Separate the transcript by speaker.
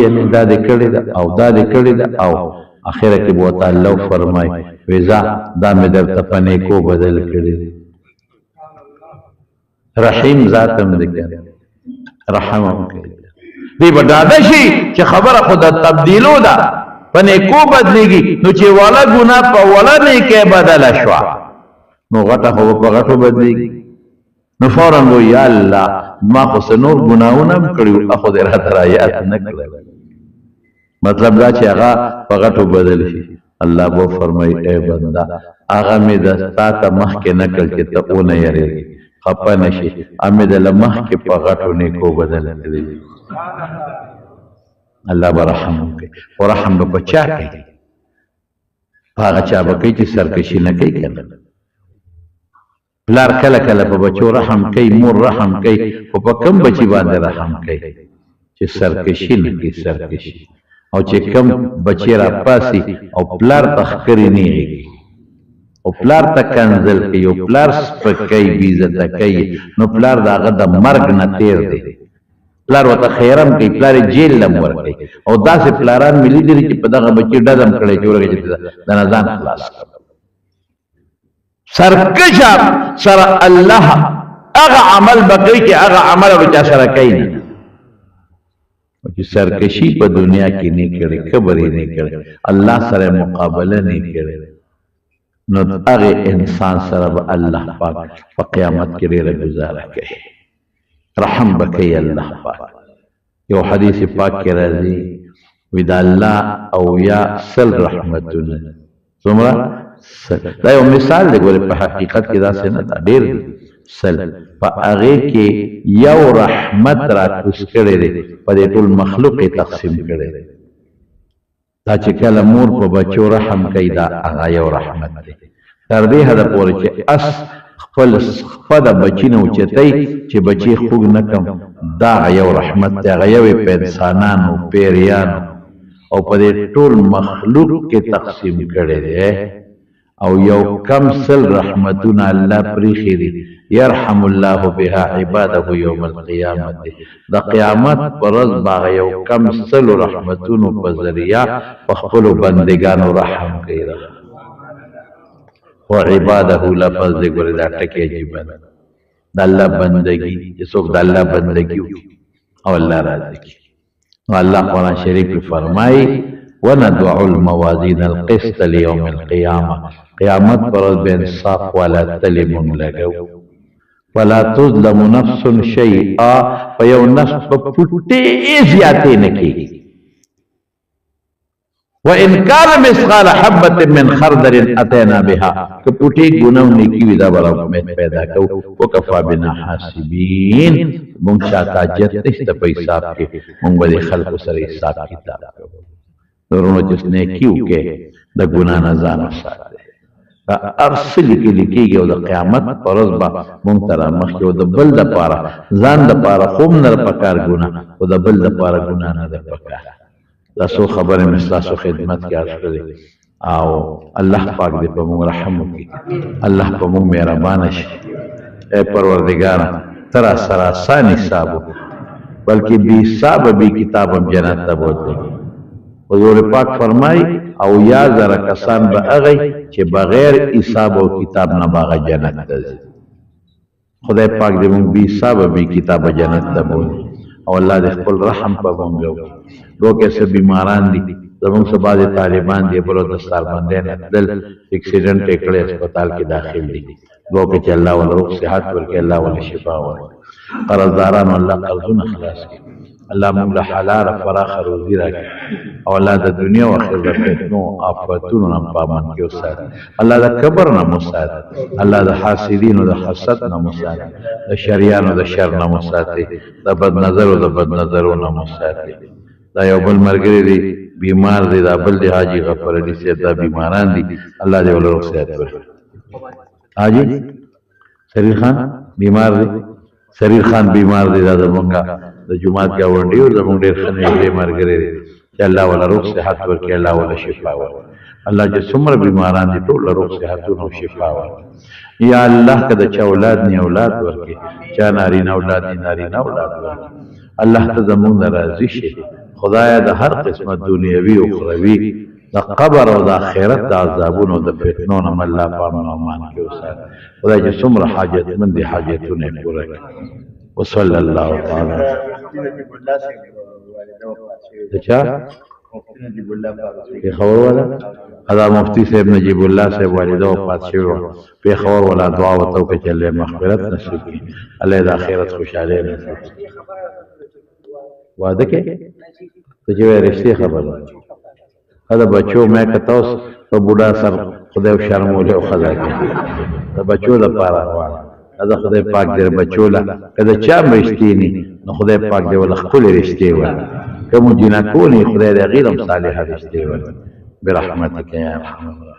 Speaker 1: یعنی دا دې کړې ده او دا دې کړې ده او اخره کې به ورته الله فرمایي ویزا دا مې درته په نیکو بدل کړي دي رحیم ذات هم دې کوي رحم هم کوي دی به ډاډه شي چې خبره خو د تبدیلو ده په نیکو بدلېږي نو چې والا ګناه په والا نیکۍ بدله شوه نو غټه خو په غټو بدلېږي نو فوراً وو یا الله ما خو څه نور ګناهونه هم کړي وو خو دې راته رایاد نه کړل مطلب دا چې هغه په غټو بدل شي الله به فرمایي ای بنده هغه مې د تا ته مخکې نه کړ چې ته ونه یېرېږې خفه نه شي مې د له مخکې په غټو نیکو بدل کړي الله به رحم وکړي خو رحم به په چا کوي په هغه چا به کوي چې سرکشي نه کوي که نه پلار کله کله په بچو رحم کوي مور رحم کوي خو په کوم بچي باندې رحم کوي چې سرکشي نه کوي سرکشي او چې کم بچی را پاسي او پلار ته ښکرې نیغېږي او پلار ته کنځل کوي او پلار سپکوي بېعزته کوي نو پلار د هغه د مرګ نه تېر دی پلار ورته خیرم کوي پلار یې جیل لم ورکوي او داسې پلاران مې لیدلي چې په دغه بچي ډزم کړی چې ورغی چې د نه ځان خلاص کړ سرکشه سره الله هغه عمل به کوي چې هغه عمل به چا سره کوي نه چې سرکشي په دنیا کې نه کړي کبر یې نه کړي الله سره مقابله نه کړي نو هغه انسان سره به الله پاک په قیامت کې ډېره گزاره کوي رحم بکي الله پاک یو حدیث پاک کې راځي وی دا الله او یا سل رحمتونه څومره دا یو مثال دی ګوره په حقیقت کې دا څه نه دا ډېر سل په هغې کې یو رحمت را کوز کړی دی په دې ټول مخلوق یې تقسیم کړی دی دا چې کله مور په بچو رحم کوي دا هغه یو رحمت دی تر دې حده پورې چې اس خپل خپه د بچي نه اوچتی چې بچي خوږ نه کم دا یو رحمت دی هغه یو یې په انسانانو پیریانو او په دې ټول مخلوق کې تقسیم کړی دی او یو کم سل رحمتونه الله پریښي دي يرحم الله بها عباده يوم القيامه د قیامت پر ورځ باغ یو کم سل رحمتونو په ذریعہ په خپل بندگانو رحم کوي او عباده لفظ دی ګورې دا ټکی عجیب ده د الله بندگی چې څوک د الله بندگی او الله راضي کوي او الله قرآن شریف کې فرمایي وندع الموازين القسط ليوم القيامه قیامت پر ورځ به انصاف والا تلې مونږ لګو ولا تظلم نفس شيئا فيو نفس پټې زیاتې نه کېږي وان كان مثقال حبه من خردل اتينا بها که پټې ګناو نه کیوي دا برابر پیدا کو وکفا بنا حاسبین مونږ شاته حاجت نشته په حساب کې مونږ به خلق سره حساب کتاب کوو ورونو چې نه کیو کې د ګنا نه ځان وساتي ارسل کې لیکيږي او د قیامت پر ورځ به مونږ ته مخکې او د بل د پاره ځان د پاره خوم نه پکار ګناه او د بل د پاره ګناه نه پکار دا سو خبره مسلاسو خدمت کې اړه او الله پاک دې په موږ رحم وکړي الله په موږ مهربان شي اے پروردگار ترا سره آسان حساب بلکې بي حساب بي کتاب جنت ته بوتلي حضور پاک فرمای او یا زره کسان به هغه چې بغیر حساب او کتاب نه باغ جنت ته ځي خدای پاک دې موږ بي حساب بي کتاب جنت ته بوتلي او الله دې خپل رحم په موږ وکړي څه بیماران دي زموږ څه بعضې طالبان دي بلو دستار باندې نه تلل اکسیډنټ یې کړی هسپتال کې داخل دي دعا وکړي چې الله ول روغ صحت ورکړي الله ول شفا ورکړي قرضدارانو الله قرضونه خلاص کړي الله موږ له حلاله پراخه روزي راکړي او الله د دنیا او آخرت د فتنو آفتونو نه په امان کې وساتي الله د کبر نه مو ساتي الله د حاسدینو د حسد نه مو ساتي د شریانو د شر نه مو ساتي د بد نظرو د بد نظرو نه مو ساتي دا یو بل مرګري دی بیمار دی دا بل دی حاجی غفر علی سید دا بیماران دی الله دې ول روغ صحت ورکړي حاجی سریر خان بیمار دی سریر خان بیمار دی دا زمونږه د جمعات گاونډي او زمونږ ډېر ښه نږدې مرګري دی چې الله ول روغ صحت ورکړي الله ول شفا ورکړي الله چې څومره بیماران دي ټول روغ صحتونه او شفا ورکړي یا الله که د چا اولاد نه اولاد ورکړي چا نارینه اولاد نه نارینه اولاد ورکړي الله ته زمونږ راضي شي خدای د هر قسمه دنیوي او اخروی د قبر او د آخرت د عذابونو د فتنو نه الله پامن او امان کې وسات خدای چې څومره حاجتمند دي حاجتونه پوره کړي وصلی الله تعالی اچھا پیښور والا ادا مفتی صاحب نجیب الله صاحب والده وفات شوی پیښور والا دعا وته چې الله مغفرت نصیب کړي الله د آخرت خوشاله نصیب وعده کې ته چې رښتیا خبره دا بچو مې کتاوس په بوډا سر خدای شرموله او خدا کې دا بچو د پاره وایي دا خدای پاک دې بچو لا کله چا مشتینی نو خدای پاک دې ول خپل رښتیا وایي کوم جنا کونی خدای دې غیرم صالح رښتیا وایي برحمتک یا ارحم